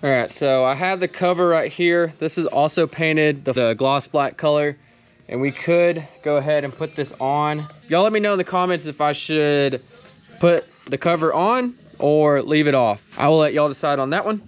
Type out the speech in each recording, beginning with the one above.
All right, so I have the cover right here. This is also painted the gloss black color, and we could go ahead and put this on. Y'all let me know in the comments if I should put the cover on or leave it off. I will let y'all decide on that one.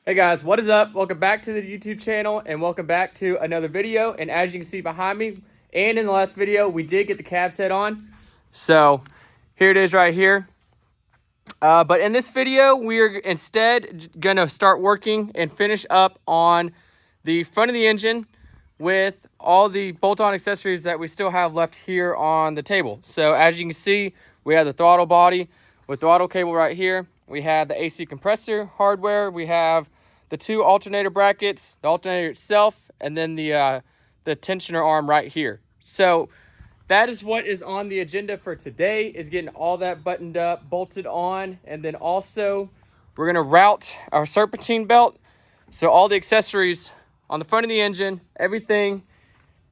Hey guys, what is up? Welcome back to the YouTube channel and welcome back to another video. And as you can see behind me and in the last video, we did get the cab set on. So here it is right here. But in this video, we are instead gonna start working and finish up on the front of the engine with all the bolt-on accessories that we still have left here on the table. So as you can see, we have the throttle body with throttle cable right here. We have the AC compressor hardware. We have the two alternator brackets, the alternator itself, and then the tensioner arm right here. So that is what is on the agenda for today, is getting all that buttoned up, bolted on, and then also we're gonna route our serpentine belt. So all the accessories on the front of the engine, everything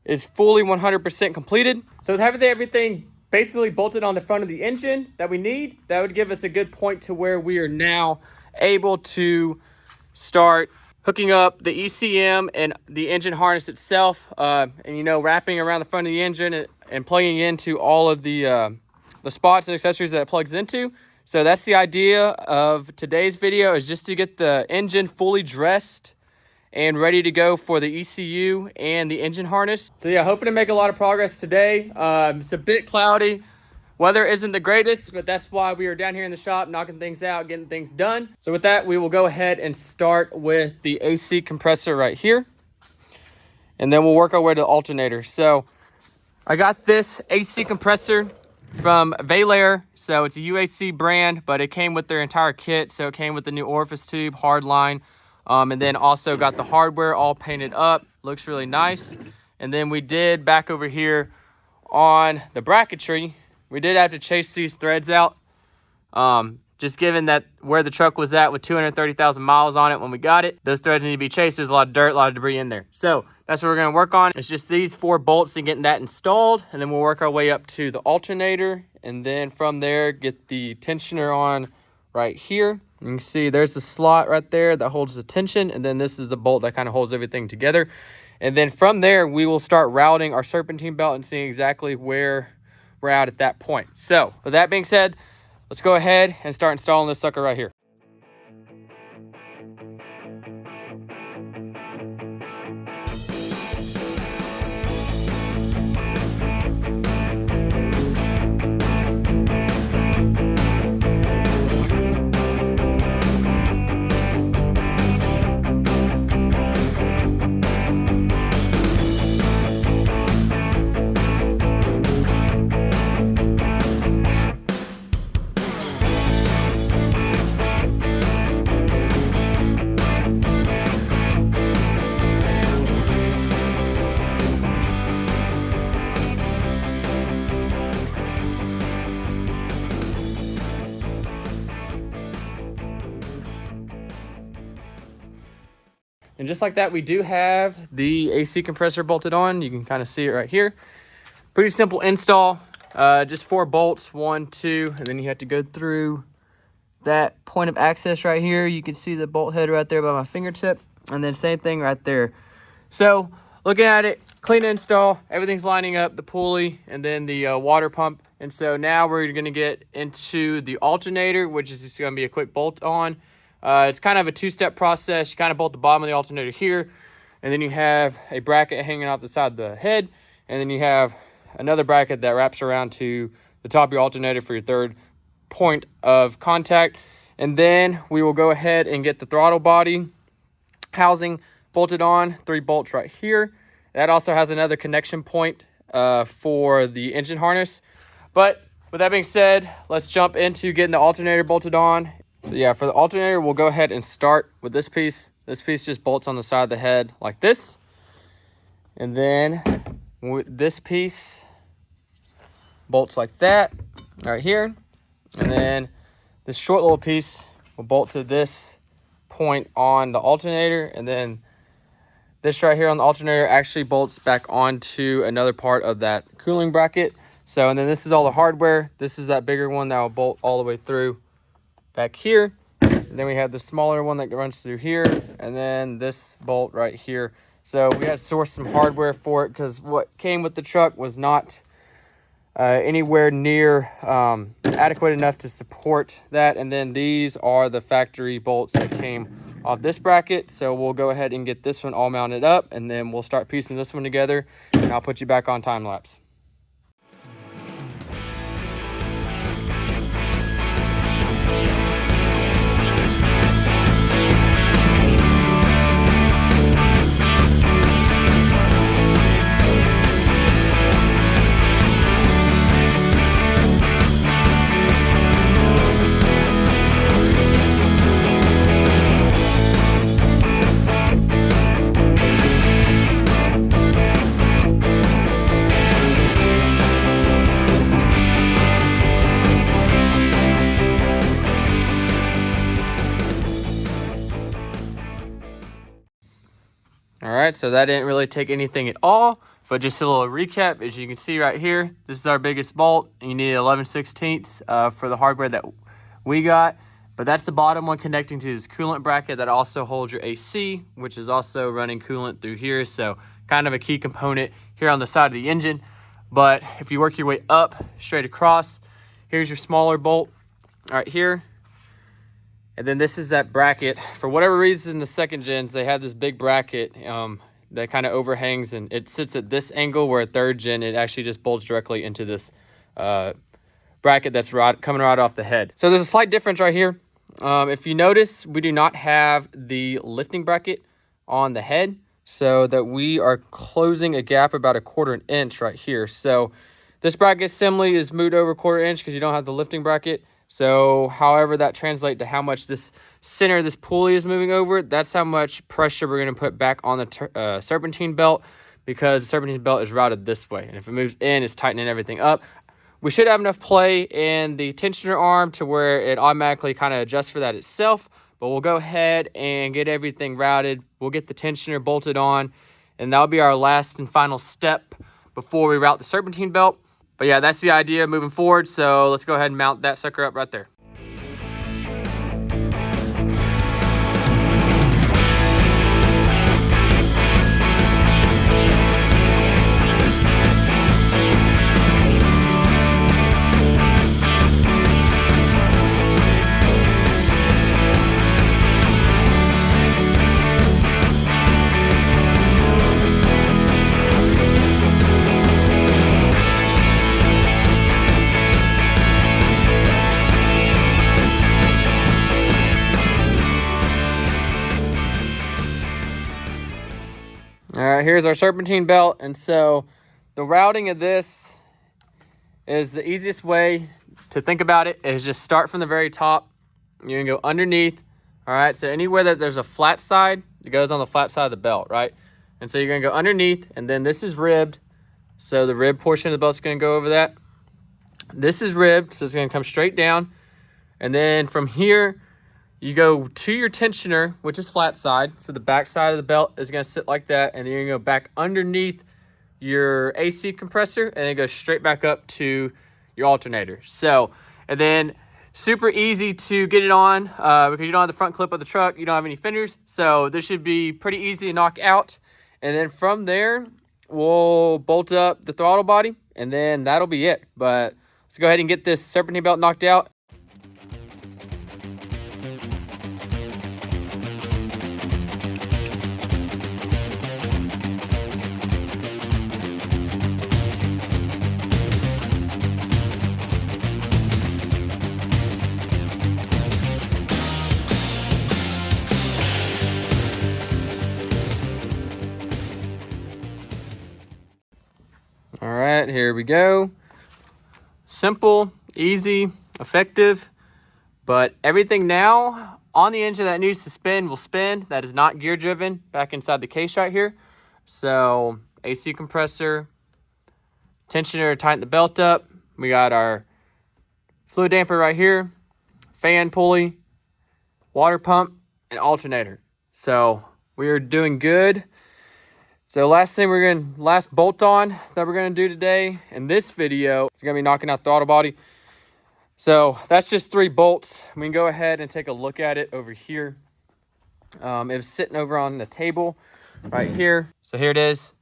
is fully 100% completed. So with everything basically bolted on the front of the engine that we need, that would give us a good point to where we are now able to start hooking up the ECM and the engine harness itself, and you know, wrapping around the front of the engine and plugging into all of the spots and accessories that it plugs into. So that's the idea of today's video, is just to get the engine fully dressed and ready to go for the ECU and the engine harness. So yeah, hoping to make a lot of progress today. It's a bit cloudy. Weather isn't the greatest, but that's why we are down here in the shop, knocking things out, getting things done. So with that, we will go ahead and start with the AC compressor right here. And then we'll work our way to the alternator. So I got this AC compressor from Velair. So it's a UAC brand, but it came with their entire kit. So it came with the new orifice tube, hard line, and then also got the hardware all painted up. Looks really nice. And then we did, back over here on the bracketry, we did have to chase these threads out. Just given that where the truck was at with 230,000 miles on it when we got it, those threads need to be chased. There's a lot of dirt, a lot of debris in there. So that's what we're gonna work on. It's just these 4 bolts and getting that installed. And then we'll work our way up to the alternator. And then from there, get the tensioner on right here. You can see there's the slot right there that holds the tension. And then this is the bolt that kind of holds everything together. And then from there, we will start routing our serpentine belt and seeing exactly where we're at that point. So with that being said, let's go ahead and start installing this sucker right here. And just like that, we do have the AC compressor bolted on. You can kind of see it right here. Pretty simple install. Just 4 bolts, 1, 2, and then you have to go through that point of access right here. You can see the bolt head right there by my fingertip, and then same thing right there. So looking at it, clean install, everything's lining up, the pulley and then the water pump. And so now we're going to get into the alternator, which is just going to be a quick bolt on. It's kind of a 2-step process. You kind of bolt the bottom of the alternator here, and then you have a bracket hanging off the side of the head, and then you have another bracket that wraps around to the top of your alternator for your 3rd point of contact. And then we will go ahead and get the throttle body housing bolted on, 3 bolts right here. That also has another connection point for the engine harness. But with that being said, let's jump into getting the alternator bolted on. Yeah, for the alternator, we'll go ahead and start with this piece. This piece just bolts on the side of the head like this. And then this piece bolts like that right here. And then this short little piece will bolt to this point on the alternator. And then this right here on the alternator actually bolts back onto another part of that cooling bracket. So, and then this is all the hardware. This is that bigger one that will bolt all the way through back here. And then we have the smaller one that runs through here. And then this bolt right here. So we had to source some hardware for it because what came with the truck was not anywhere near adequate enough to support that. And then these are the factory bolts that came off this bracket. So we'll go ahead and get this one all mounted up, and then we'll start piecing this one together, and I'll put you back on time lapse. All right, so that didn't really take anything at all, but just a little recap. As you can see right here, this is our biggest bolt. You need 11/16 for the hardware that we got, but that's the bottom one connecting to this coolant bracket that also holds your AC, which is also running coolant through here. So kind of a key component here on the side of the engine. But if you work your way up straight across, here's your smaller bolt right here. And then this is that bracket. For whatever reason, the second gens, they have this big bracket that kind of overhangs, and it sits at this angle, where a 3rd gen, it actually just bolts directly into this bracket that's coming right off the head. So there's a slight difference right here. If you notice, we do not have the lifting bracket on the head, so that we are closing a gap about 1/4 inch right here. So this bracket assembly is moved over 1/4 inch because you don't have the lifting bracket. So however that translates to how much this center of this pulley is moving over, that's how much pressure we're going to put back on the serpentine belt, because the serpentine belt is routed this way. And if it moves in, it's tightening everything up. We should have enough play in the tensioner arm to where it automatically kind of adjusts for that itself. But we'll go ahead and get everything routed. We'll get the tensioner bolted on, and that'll be our last and final step before we route the serpentine belt. But yeah, that's the idea moving forward. So let's go ahead and mount that sucker up right there. All right, here's our serpentine belt. And so the routing of this is the easiest way to think about it is just start from the very top. You're gonna go underneath. All right, so anywhere that there's a flat side, it goes on the flat side of the belt, right? And so you're gonna go underneath, and then this is ribbed. So the rib portion of the belt's gonna go over that. This is ribbed, so it's gonna come straight down. And then from here, you go to your tensioner, which is flat side. So the back side of the belt is going to sit like that. And then you're going to go back underneath your AC compressor and then go straight back up to your alternator. So, and then super easy to get it on because you don't have the front clip of the truck. You don't have any fenders. So this should be pretty easy to knock out. And then from there, we'll bolt up the throttle body and then that'll be it. But let's go ahead and get this serpentine belt knocked out. All right, here we go. Simple, easy, effective, but everything now on the engine that needs to spin will spin. That is not gear driven back inside the case right here. So AC compressor, tensioner to tighten the belt up. We got our fluid damper right here, fan pulley, water pump, and alternator. So we are doing good. So last bolt on that we're gonna do today in this video is gonna be knocking out throttle body. So that's just 3 bolts. We can go ahead and take a look at it over here. It was sitting over on the table right here. So here it is.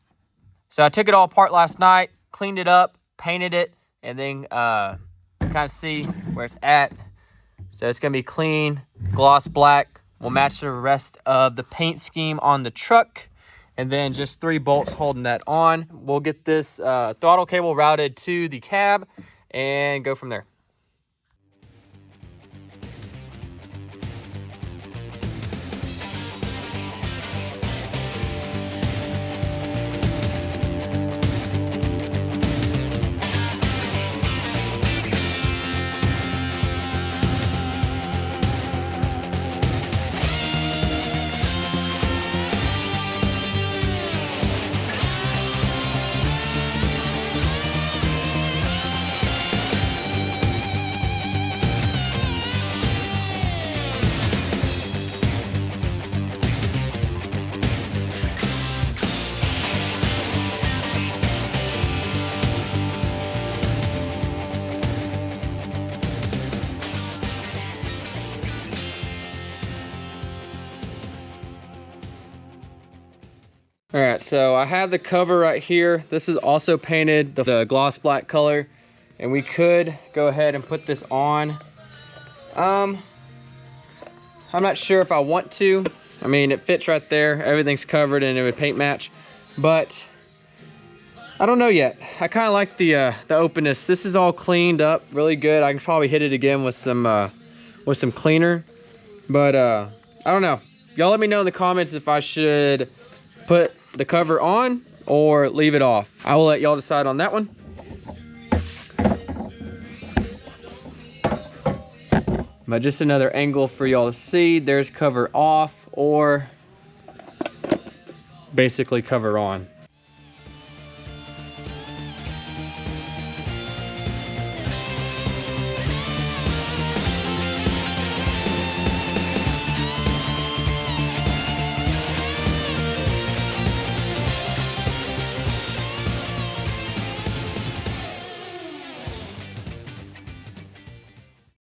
So I took it all apart last night, cleaned it up, painted it, and then kind of see where it's at. So it's gonna be clean, gloss black. We'll match the rest of the paint scheme on the truck. And then just 3 bolts holding that on. We'll get this throttle cable routed to the cab and go from there. All right, so I have the cover right here. This is also painted the gloss black color, and we could go ahead and put this on. I'm not sure if I want to. I mean, it fits right there. Everything's covered and it would paint match, but I don't know yet. I kind of like the openness. This is all cleaned up really good. I can probably hit it again with some cleaner, but I don't know. Y'all let me know in the comments if I should put the cover on or leave it off. I will let y'all decide on that one. But just another angle for y'all to see. There's cover off or basically cover on.